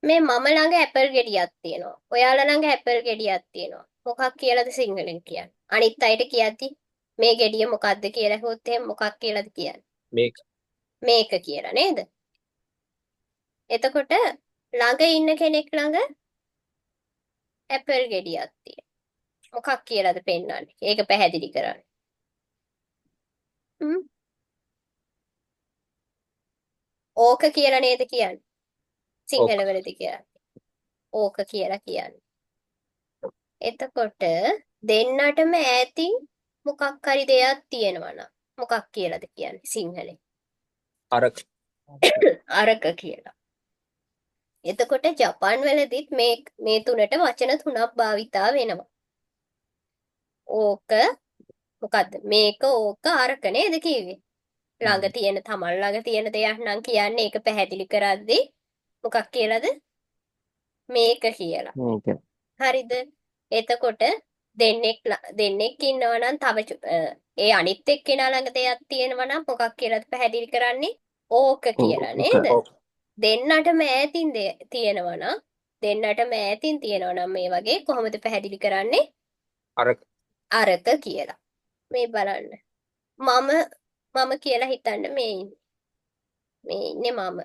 මේ මම ළඟ ඇපල් ගෙඩියක් තියෙනවා. ඔයාලා ළඟ ඇපල් ගෙඩියක් තියෙනවා. මොකක් කියලාද සිංහලෙන් කියන්නේ? අනිත් අයට කියද්දි මේ ගෙඩිය මොකක්ද කියලා හොත් එහෙනම් මොකක් කියලාද කියන්නේ? මේක මේක කියලා නේද? එතකොට ළඟ ඉන්න කෙනෙක් ළඟ ඇපල් ගෙඩියක් තියෙනවා. මොකක් කියලාද පෙන්වන්නේ? ඒක පැහැදිලි කරන්න. හ්ම්? ඕක කියලා නේද කියන්නේ? ඕක. සිංහල වලදී කියලා. ඕක කියලා කියන්නේ. එතකොට දෙන්නටම ඈතින් මොකක් හරි දෙයක් තියෙනවා නම් මොකක් කියලාද කියන්නේ සිංහලෙන්? අරක. අරක කියලා. එතකොට ජපාන් වලදීත් මේ තුනට වචන තුනක් භාවිතා වෙනවා. ඕක මොකද්ද? මේක ඕක අරක නේද කිව්වේ? ළඟ තියෙන තමන් ළඟ තියෙන දෙයක් නම් කියන්නේ ඒක පැහැදිලි කරද්දී මොකක් කියලාද? මේක කියලා. මේක. හරිද? එතකොට දෙන්නෙක් ඉන්නවා නම් තව ඒ අනිත් එක්කෙනා ළඟ දෙයක් තියෙනවා නම් මොකක් කියලාද පැහැදිලි කරන්නේ? ඕක කියලා නේද? ඕක. දෙන්නටම ඈතින් තියෙනවා නම් දෙන්නටම ඈතින් තියෙනවා නම් මේ වගේ කොහොමද පැහැදිලි කරන්නේ? අරක. අරක කියලා. මේ බලන්න. මම කියලා හිතන්න මේ ඉන්නේ මම.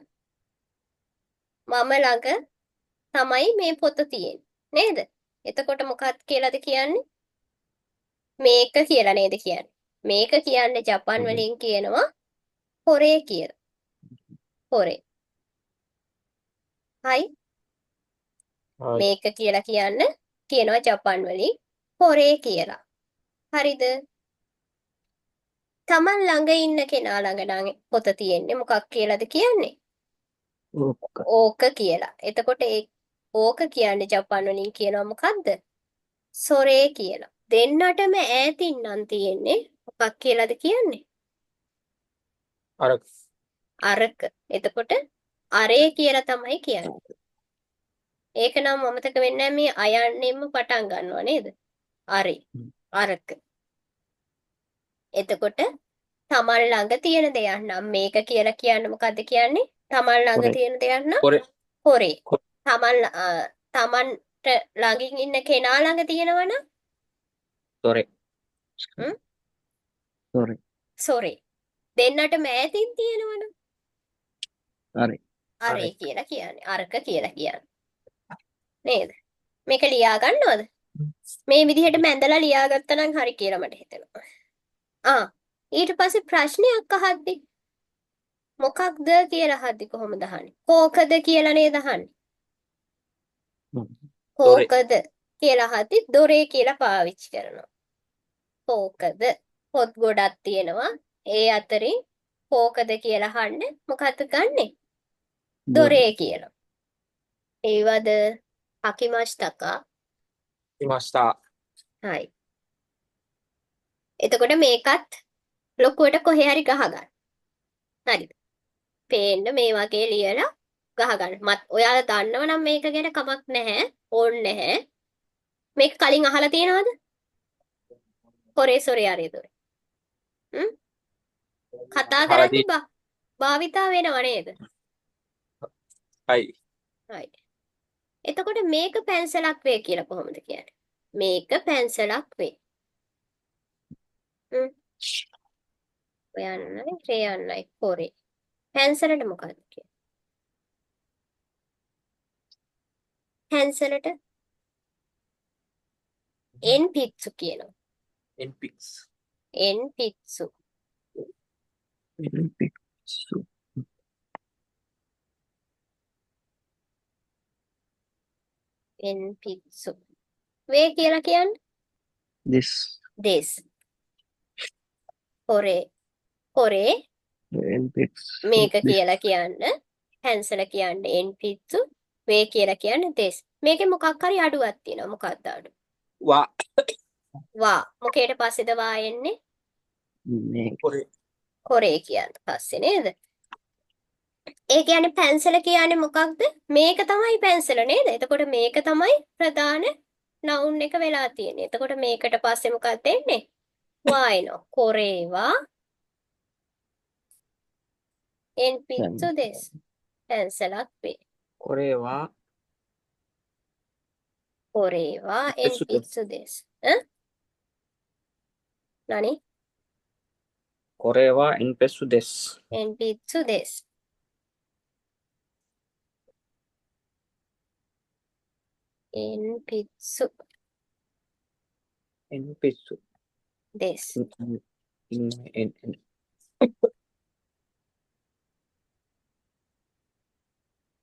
මම ළඟ තමයි මේ පොත තියෙන්නේ. නේද? එතකොට මොකක්ද කියලාද කියන්නේ? මේක කියලා නේද කියන්නේ. මේක කියන්නේ ජපන් වලින් කියනවා හොරේ කියලා. හොරේ. හයි හයි. මේක කියලා කියනවා ජපන් වලින් හොරේ කියලා. හරිද? තමන් ළඟ ඉන්න කෙනා ළඟ නම් පොත තියෙන්නේ මොකක් කියලාද කියන්නේ? ඕක. ඕක කියලා. එතකොට ඕක කියන්නේ ජපන් වලින් කියනවා මොකද්ද? සොරේ කියලා. දෙන්නටම ඈතින් නම් තියෙන්නේ මොකක් කියලාද කියන්නේ? අරක. අරක. එතකොට අරේ කියලා තමයි කියන්නේ. ඒක නම් අමතක වෙන්නේ නැහැ මේ අයන්නෙම පටන් ගන්නවා නේද? අරේ. අරක. එතකොට තමන් ළඟ තියෙන දෙයක් නම් මේක කියලා කියන්නේ මොකද්ද කියන්නේ? තමන් ළඟ කොරේ. තියෙන දෙයක් නම් කොරේ. හොරේ. තමන්ට ළඟින් ඉන්න කෙනා ළඟ තියෙනවා නම් තොරේ. හ්ම්? තොරේ. සොරේ. දෙන්නටම ඈතින් තියෙනවා නම් හරි. අරේ කියලා කියන්නේ. අරක කියලා කියන්නේ. නේද? මේක ලියා ගන්නවද? මේ විදිහට මැඳලා ලියාගත්තා නම් හරි කියලා මට හිතෙනවා. ඊට පස්සේ ප්‍රශ්නයක් අහද්දි මොකක්ද කියලා අහද්දි කොහොමද අහන්නේ? කෝකද කියලා නේද අහන්නේ? තොරේ. කෝකද කියලා අහද්දි දොරේ කියලා පාවිච්චි කරනවා. කෝකද පොත් ගොඩක් තියෙනවා. ඒ අතරින් කෝකද කියලා අහන්න මොකද්ද ගන්නෙ? දොරේ කියලා. ඒවද අකිමස්තකා. いました。 හයි. එතකොට මේකත් ලොකුවට කොහේ හරි ගහගන්න. හරිද? පේන්න මේ වගේ ලියලා ගහගන්න. ඔයාලා දන්නවනම් මේක ගැන කමක් නැහැ. ඕන් නැහැ. මේක කලින් අහලා තියෙනවද? කොරේ සොරේ ආරේ දොරේ. කතා හරදි. කරද්දි භාවිතා වෙනව නේද? හයි. හයි. එතකොට මේක පැන්සලක් වේ කියලා කොහොමද කියන්නේ? මේක පැන්සලක් වේ. ඔයන්නයි රේයන්නයි කොරේ. පැන්සලට මොකක්ද කියන්නේ? පැන්සලට එන් පිට්සු කියනවා. එන්පික්ස්. එන් පිට්සු. එන් පිට්සු. වේ කියලා කියන්නේ? this this. කොරේ එන්පික්ස් මේක කියලා කියන්න පැන්සල කියන්නේ එන් පිට්සු. වේ කියලා කියන්නේ this. මේකේ මොකක් හරි අඩුවක් තියෙනවා. මොකක්ද අඩු? වා. වා. මොකේට පස්සේද වා එන්නේ? මේ කොරේ. කොරේ කියන්න පස්සේ නේද? ඒ කියන්නේ පැන්සල කියන්නේ මොකක්ද? මේක තමයි පැන්සල නේද? එතකොට මේක තමයි ප්‍රධාන නවුන් එක වෙලා තියෙන්නේ. එතකොට මේකට පස්සේ මොකක්ද එන්නේ? වා එනවා. කොරේවා එන් පිට්සු දෙස්. පැන්සලක් වේ. කොරේවා これは鉛筆です。何？これは鉛筆です。鉛筆です。鉛筆鉛筆。です。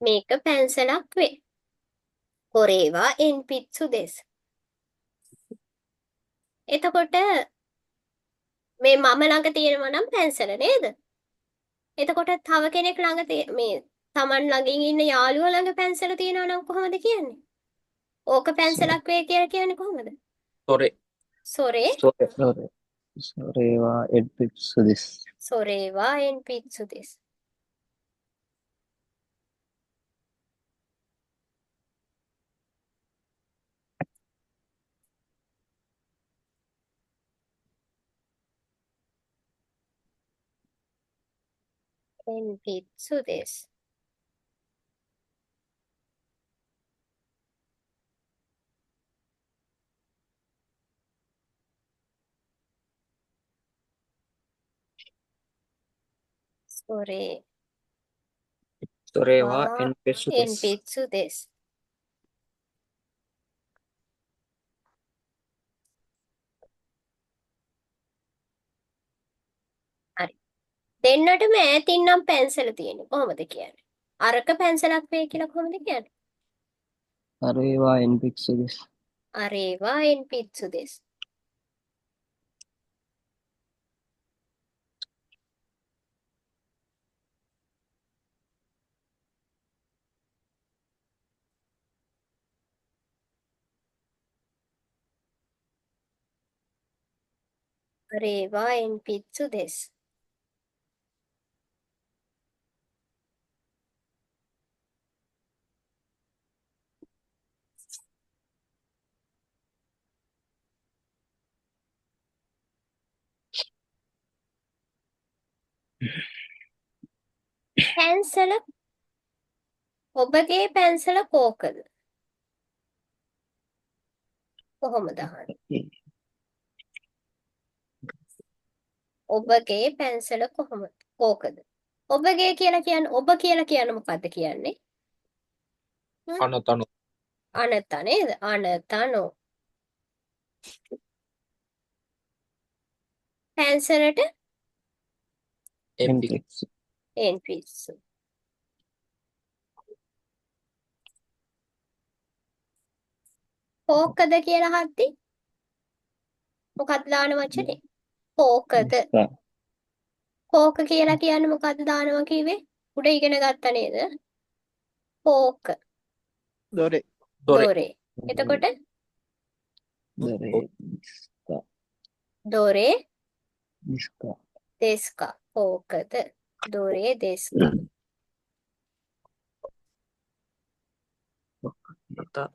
මේක පැන්සලක් වේ. これは鉛筆です. එතකොට මේ මම ළඟ තියෙනවා නම් පැන්සල නේද? එතකොට තව කෙනෙක් ළඟ මේ Taman ළඟින් ඉන්න යාළුවා ළඟ පැන්සල තියෙනවා නම් කොහොමද කියන්නේ? ඕක පැන්සලක් වේ කියලා කියන්නේ කොහොමද? それ。 සොරේ それ。それは鉛筆です。 සොරේ වා鉛筆です.鉛筆です. සොරේ それはවා 鉛筆です。 鉛筆です. හරි. දෙන්නටම ඈතින් නම් පැන්සල තියෙන්නේ. කොහොමද කියන්නේ? අරක පැන්සලක් වේ කියලා කොහොමද කියන්නේ? あれは鉛筆です。 අරේ වා鉛筆です. අරේ වා鉛筆です. පැන්සල ඔබගේ පැන්සල කෝකද? කොහොමද අහන්නේ? ඔබගේ පැන්සල කොහොමද? කෝකද? ඔබගේ කියලා කියන්නේ ඔබ කියලා කියන්නේ මොකද්ද කියන්නේ? あなたの අනත නේද? අනතනෝ. පැන්සලට 鉛筆。 鉛筆. කෝකද කියලා හද්දි මොකක්ද දාන වචනේ? කෝකද. ですか。 කෝක කියලා කියන්නේ මොකද්ද දානවා කිව්වේ? උඩ ඉගෙන ගත්ත නේද? කෝක. どれ。どれ。 දොරේ. එතකොට どれですか。 දොරේ ですか。 දෙස්කා. කෝකද? දොරේ දෙස්කා. また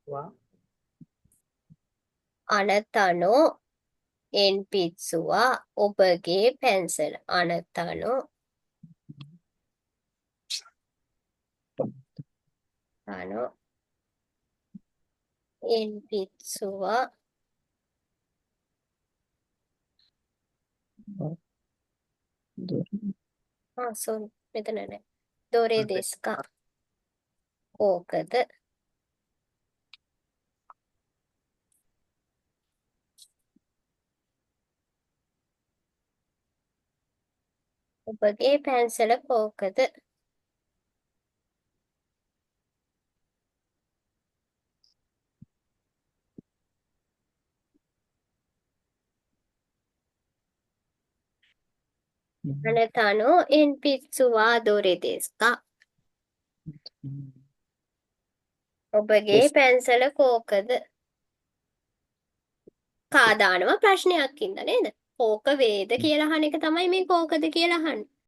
は අනතනෝ එන්පිත්සුවා ඔබගේ පැන්සල. අනතනෝ අනෝ එන්පිත්සුවා どれ。 සෝරි මෙතන නෑ. දොරේ දෙස්කා. කෝකද? ඔබගේ පැන්සල කෝකද? අනතනෝ එන්පිත්සුවා දොරේ දෙස්කා. ඔබගේ පැන්සල කෝකද? කා දානවා ප්‍රශ්නයක් ඉඳ නේද? කෝක වේද කියලා අහන එක තමයි මේ කෝකද කියලා අහන්නේ.